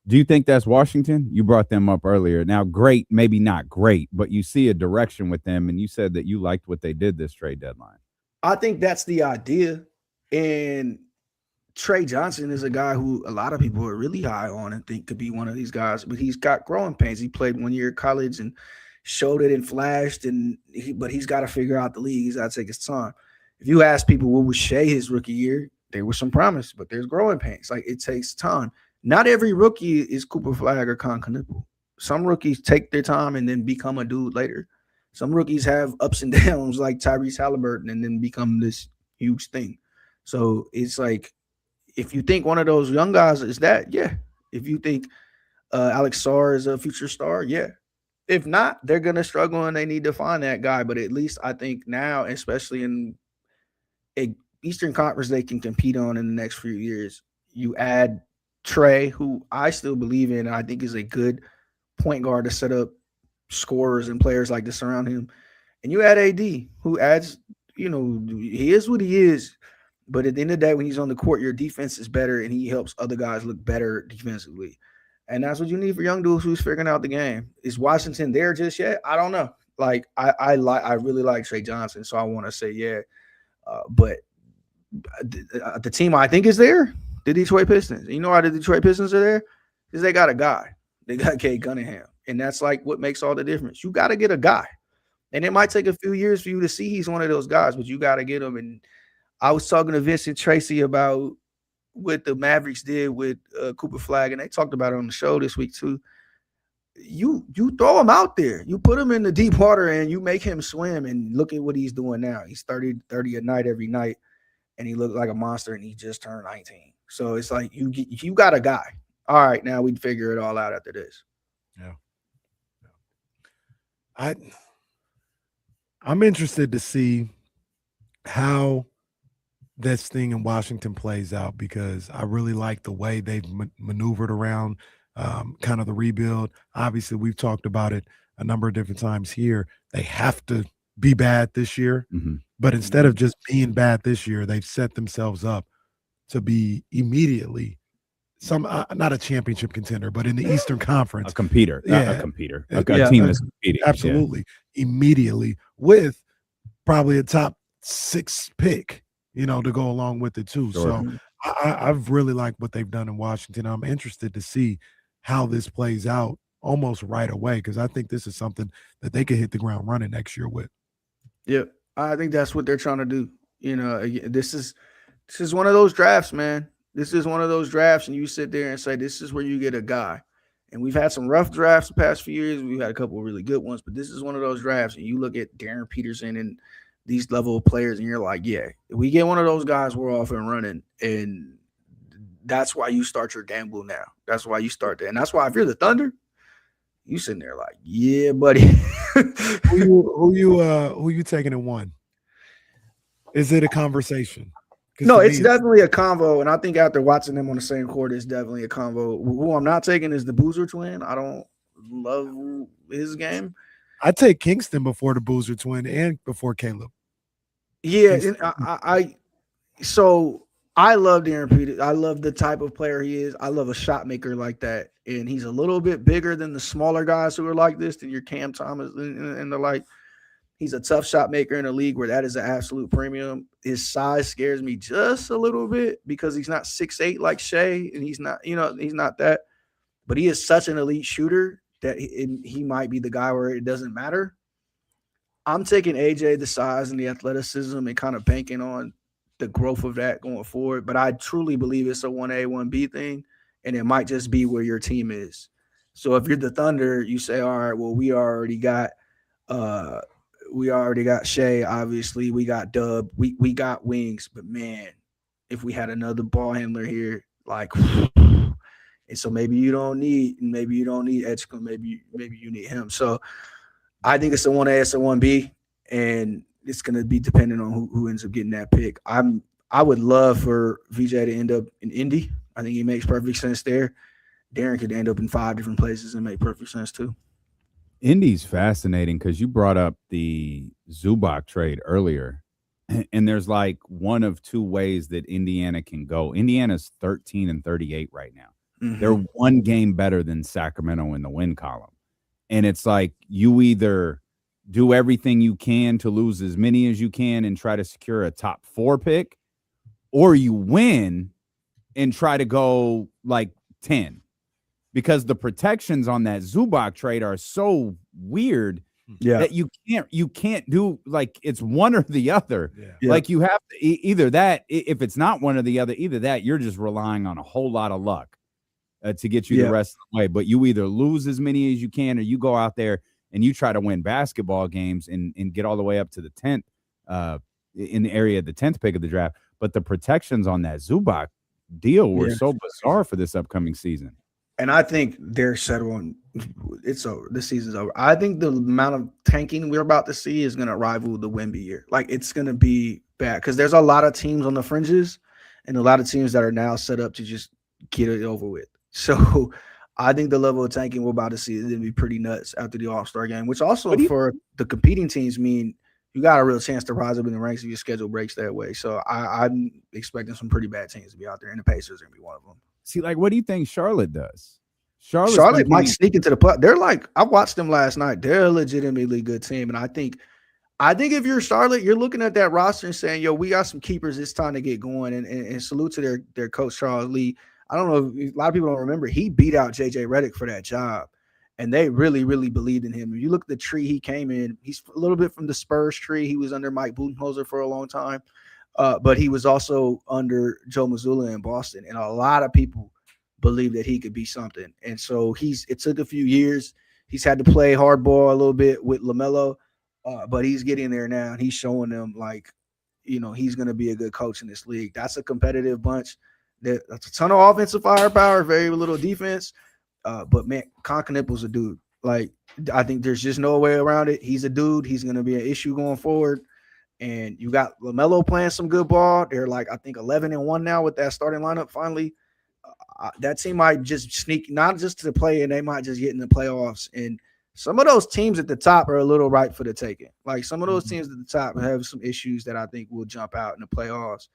Do you think that's Washington? You brought them up earlier. Now, great, maybe not great, but you see a direction with them, and you said that you liked what they did this trade deadline. I think that's the idea. And Trey Johnson is a guy who a lot of people are really high on and think could be one of these guys, but he's got growing pains. He played 1 year at college and showed it and flashed, but he's got to figure out the league. He's got to take his time. If you ask people what was Shea his rookie year, there was some promise, but there's growing pains. Like, it takes time. Not every rookie is Cooper Flagg or Con Knipple. Some rookies take their time and then become a dude later. Some rookies have ups and downs like Tyrese Halliburton and then become this huge thing. So it's like, if you think one of those young guys is that, yeah. If you think Alex Sarr is a future star, yeah. If not, they're going to struggle and they need to find that guy. But at least I think now, especially in a Eastern Conference they can compete on in the next few years, you add Trey, who I still believe in, I think is a good point guard to set up scorers and players like this around him. And you add AD, who adds, he is what he is. But at the end of the day, when he's on the court, your defense is better and he helps other guys look better defensively. And that's what you need for young dudes who's figuring out the game. Is Washington there just yet? I don't know. Like, I really like Trey Johnson, so I want to say yeah. But the team I think is there, the Detroit Pistons. You know why the Detroit Pistons are there? Because they got a guy. They got Cade Cunningham. And that's like what makes all the difference. You got to get a guy. And it might take a few years for you to see he's one of those guys, but you got to get him. And I was talking to Vincent Tracy about what the Mavericks did with Cooper Flagg, and they talked about it on the show this week too. You throw him out there. You put him in the deep water and you make him swim, and look at what he's doing now. He's 30 a night every night, and he looked like a monster, and he just turned 19. So it's like you got a guy. All right, now we'd figure it all out after this. Yeah. I'm interested to see how this thing in Washington plays out, because I really like the way they've maneuvered around kind of the rebuild. Obviously, we've talked about it a number of different times here. They have to be bad this year, but instead of just being bad this year, they've set themselves up to be immediately not a championship contender, but in the Eastern Conference. A competitor. Yeah. A competitor. A team that's competing. Absolutely. Yeah. Immediately, with probably a top 6 pick, to go along with it too. Sure. So I've really liked what they've done in Washington. I'm interested to see how this plays out almost right away, because I think this is something that they could hit the ground running next year with. Yeah, I think that's what they're trying to do. This is one of those drafts, man. This is one of those drafts, and you sit there and say, this is where you get a guy. And we've had some rough drafts the past few years. We've had a couple of really good ones, but this is one of those drafts, and you look at Darren Peterson and these level of players, and you're like, yeah, if we get one of those guys, we're off and running. And that's why you start your gamble now. That's why you start that. And that's why if you're the Thunder, you sitting there like, yeah, buddy. Who you taking at 1? Is it a conversation? No, it's definitely a convo. And I think after watching them on the same court, it's definitely a convo. Who I'm not taking is the Boozer twin. I don't love his game. I take Kingston before the Boozer twin and before Caleb. Yeah, and I love Darren Peters. I love the type of player he is. I love a shot maker like that. And he's a little bit bigger than the smaller guys who are like this, than your Cam Thomas and the like. He's a tough shot maker in a league where that is an absolute premium. His size scares me just a little bit because he's not 6'8" like Shea, and he's not that. But he is such an elite shooter that he might be the guy where it doesn't matter. I'm taking AJ, the size and the athleticism, and kind of banking on the growth of that going forward. But I truly believe it's a 1A, 1B thing, and it might just be where your team is. So if you're the Thunder, you say, all right, well, we already got Shea, obviously. We got Dub. We got wings. But, man, if we had another ball handler here, like – and so maybe you don't need Edgecombe. Maybe you need him. So I think it's a 1A, it's a 1B, and it's going to be dependent on who ends up getting that pick. I would love for VJ to end up in Indy. I think he makes perfect sense there. Darren could end up in 5 different places and make perfect sense too. Indy's fascinating because you brought up the Zubac trade earlier, and there's like one of two ways that Indiana can go. Indiana's 13-38 right now. They're one game better than Sacramento in the win column. And it's like you either do everything you can to lose as many as you can and try to secure a top 4 pick, or you win and try to go like 10. Because the protections on that Zubac trade are so weird that you can't do, like, it's one or the other. Like you have to either that, if it's not one or the other, either that you're just relying on a whole lot of luck to get you the rest of the way. But you either lose as many as you can, or you go out there and you try to win basketball games and get all the way up to the 10th in the area of the 10th pick of the draft. But the protections on that Zubac deal were so bizarre for this upcoming season. And I think they're settling. It's over. The season's over. I think the amount of tanking we're about to see is going to rival the Wemby year. Like, it's going to be bad because there's a lot of teams on the fringes and a lot of teams that are now set up to just get it over with. So I think the level of tanking we're about to see is going to be pretty nuts after the All-Star game, which also for the competing teams mean you got a real chance to rise up in the ranks if your schedule breaks that way. So I'm expecting some pretty bad teams to be out there, and the Pacers are going to be one of them. See, like, what do you think Charlotte does? Charlotte might sneak into the play. They're like, I watched them last night. They're a legitimately good team. And I think if you're Charlotte, you're looking at that roster and saying, yo, we got some keepers. It's time to get going. And salute to their coach, Charles Lee. I don't know if a lot of people don't remember. He beat out JJ Redick for that job. And they really, really believed in him. If you look at the tree he came in, he's a little bit from the Spurs tree. He was under Mike Budenholzer for a long time. But he was also under Joe Mazzulla in Boston. And a lot of people believe that he could be something. And so it took a few years. He's had to play hardball a little bit with LaMelo, but he's getting there now, and he's showing them, like, he's going to be a good coach in this league. That's a competitive bunch. That's a ton of offensive firepower, very little defense. But man, Concaniple's a dude. Like, I think there's just no way around it. He's a dude. He's going to be an issue going forward. And you got LaMelo playing some good ball. They're like, I think 11-1 now with that starting lineup finally. That team might just sneak, not just to play, and they might just get in the playoffs. And some of those teams at the top are a little ripe for the taking. Like, some of those teams at the top have some issues that I think will jump out in the playoffs.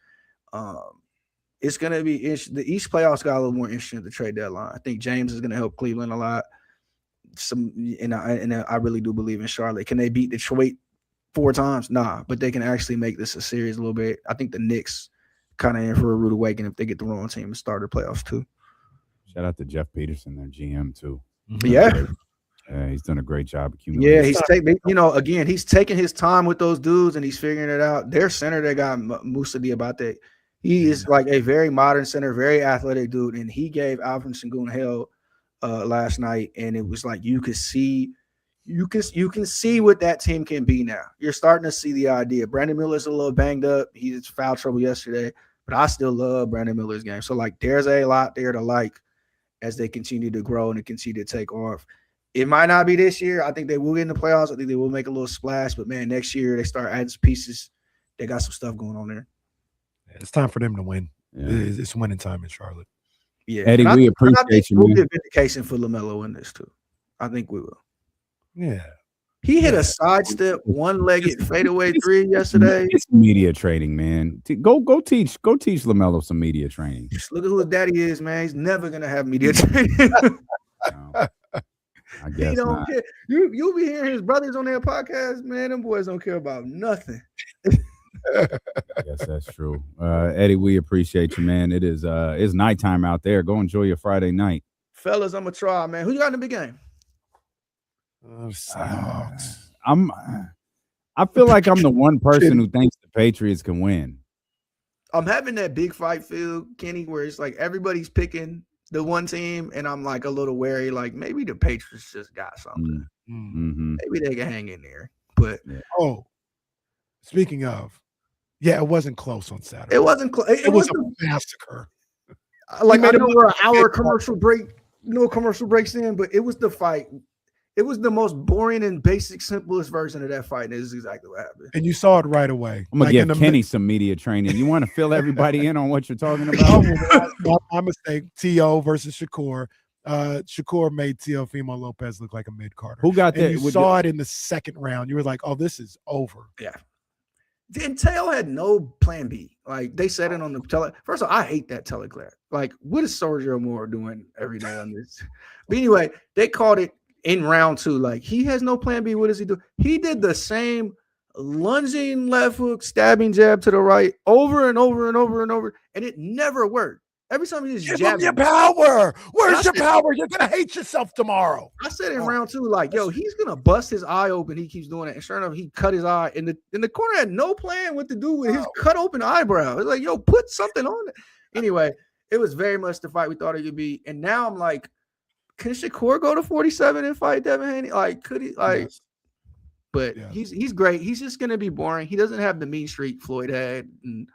It's going to be the East playoffs got a little more interesting at the trade deadline. I think James is going to help Cleveland a lot. And I really do believe in Charlotte. Can they beat Detroit 4 times? Nah, but they can actually make this a series a little bit. I think the Knicks kind of in for a rude awakening if they get the wrong team to start their playoffs too. Shout out to Jeff Peterson, their GM too. Yeah, he's done a great job accumulating. Yeah, he's taking his time with those dudes and he's figuring it out. Their center, they got Moussa Diabate. He is like a very modern center, very athletic dude, and he gave Alfred Sengun hell last night, and it was like you can see what that team can be now. You're starting to see the idea. Brandon Miller's a little banged up. He's foul trouble yesterday, but I still love Brandon Miller's game. So, like, there's a lot there to like as they continue to grow and continue to take off. It might not be this year. I think they will get in the playoffs. I think they will make a little splash. But, man, next year they start adding some pieces. They got some stuff going on there. It's time for them to win. Yeah. It's winning time in Charlotte. Yeah, Eddie, we appreciate you. We'll get vindication for LaMelo in this too. I think we will. Yeah. He hit a sidestep, one-legged fadeaway 3 yesterday. It's media training, man. Go teach LaMelo some media training. Just look at who his daddy is, man. He's never gonna have media training. No, I guess he don't not. care. You'll be hearing his brothers on their podcast, man. Them boys don't care about nothing. I guess that's true. Eddie, we appreciate you, man. It's nighttime out there. Go enjoy your Friday night. Fellas, I'm gonna try, man. Who you got in the big game? I feel like I'm the one person who thinks the Patriots can win. I'm having that big fight feel, Kenny, where it's like everybody's picking the one team, and I'm like a little wary, like maybe the Patriots just got something. Mm-hmm. Maybe they can hang in there. But speaking of, it wasn't close on Saturday. It wasn't close. It was a massacre. Like, I know we're an hour commercial break, no commercial breaks in, but it was the fight. It was the most boring and basic, simplest version of that fight, and this is exactly what happened. And you saw it right away. I'm going to give Kenny some media training. You want to fill everybody in on what you're talking about? My mistake, T.O. versus Shakur. Shakur made Teofimo Lopez look like a mid-carder. Who got and that? you saw it in the second round. You were like, oh, this is over. Yeah. And Tail had no plan B. Like they said it on the First of all, I hate that teleclass. Like, what is Sergio Moore doing every day on this? But anyway, they called it in round 2. Like, he has no plan B. What does he do? He did the same lunging left hook, stabbing jab to the right over and over and over and over, and it never worked. Every time he just jabbed. Give him your power. Where's your power? You're gonna hate yourself tomorrow. I said in round 2, like, yo, he's gonna bust his eye open. He keeps doing it, and sure enough, he cut his eye. And the corner had no plan what to do with his cut open eyebrow. It's like, yo, put something on it. Anyway, it was very much the fight we thought it would be. And now I'm like, can Shakur go to 47 and fight Devin Haney? Like, could he? Like, yes. But yeah. He's great. He's just gonna be boring. He doesn't have the mean streak Floyd had, and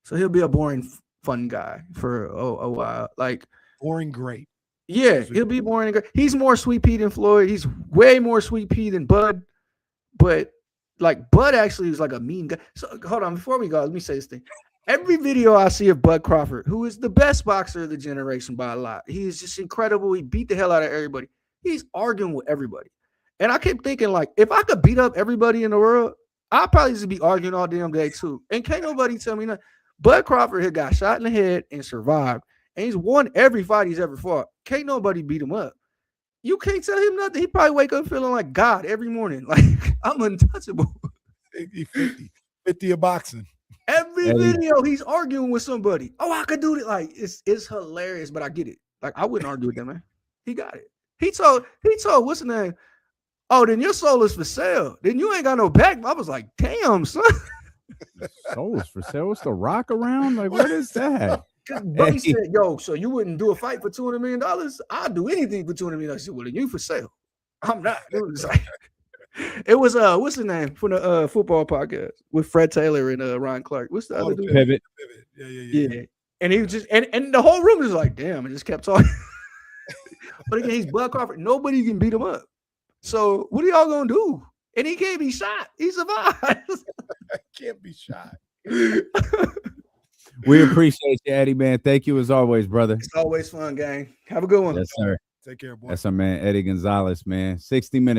so he'll be a boring, fun guy for a while. Like boring, great. Yeah, he'll be boring. Great. He's more Sweet Pea than Floyd. He's way more Sweet Pea than Bud. But like Bud actually is like a mean guy. So hold on, before we go, let me say this thing. Every video I see of Bud Crawford, who is the best boxer of the generation by a lot, he is just incredible. He beat the hell out of everybody. He's arguing with everybody. And I kept thinking, like, if I could beat up everybody in the world, I'd probably just be arguing all damn day too. And can't nobody tell me nothing. Bud Crawford had got shot in the head and survived. And he's won every fight he's ever fought. Can't nobody beat him up. You can't tell him nothing. He probably wake up feeling like God every morning. Like, I'm untouchable. 50 of boxing. Every video he's arguing with somebody. Oh, I could do it. Like, it's hilarious, but I get it. Like, I wouldn't argue with that, man. He got it. He told what's the name? Oh, then your soul is for sale. Then you ain't got no back. I was like, damn, son. Soul is for sale. What's the Rock around? Like, what is that? Buddy said, yo, so you wouldn't do a fight for $200 million? I'd do anything for $200 million. I said, well, then you for sale. I'm not. It was like, what's the name from the football podcast with Fred Taylor and Ryan Clark? What's the other dude? Pivot. Yeah. And he was just, and the whole room was like, damn, and just kept talking. But again, he's Bud Crawford. Nobody can beat him up. So what are y'all gonna do? And he can't be shot. He survived. Can't be shot. We appreciate you, Eddie, man. Thank you as always, brother. It's always fun, gang. Have a good one. Yes, sir. Take care, boy. That's our man, Eddie Gonzalez, man. 60 minutes.